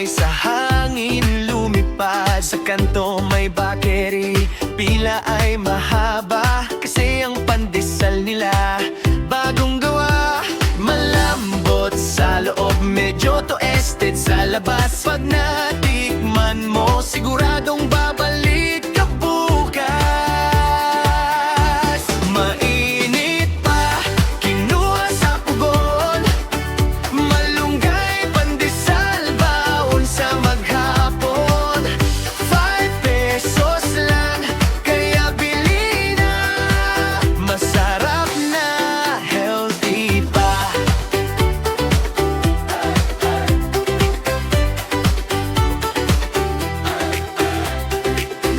sa hangin lumipad. Sa kanto may bakery, pila ay mahaba. Kasi ang pandesal nila bagong gawa. Malambot sa loob, medyo toasted sa labas. Pag natikman mo, siguradong babalik ka bukas. Mainit pa, kinuha sa pugon. Malunggay, pandesal, baon sa maghapon. 5 pesos lang, kaya bili na. Masarap na, healthy pa.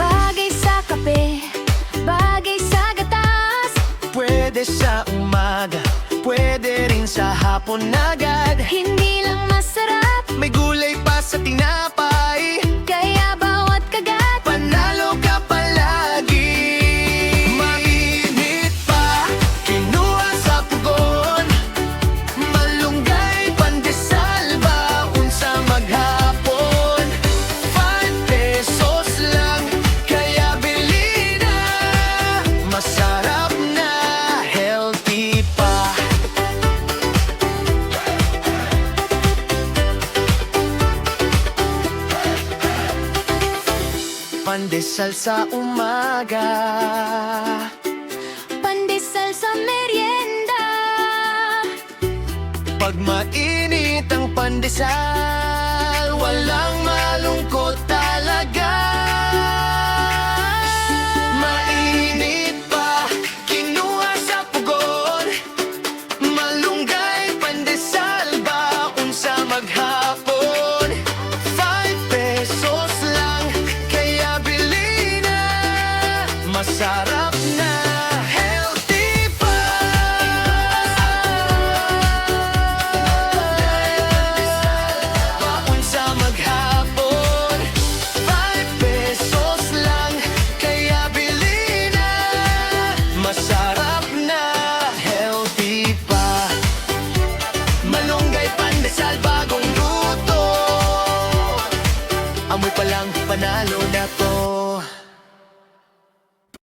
Bagay sa kape, bagay sa gatas. Pwede sa umaga, pwede rin sa hapon agad. Hindi lang masarap, May gulay pa sa tinapay, kaya bawat kagat panalo ka palagi. Mainit pa, kinuha sa pugon. Malunggay, pandesal, baon sa maghapon. 5 pesos lang, kaya bili na. Masarap na, healthy pa. Pandesal sa umaga, pandesal sa merienda. pag mainit ang pandesal.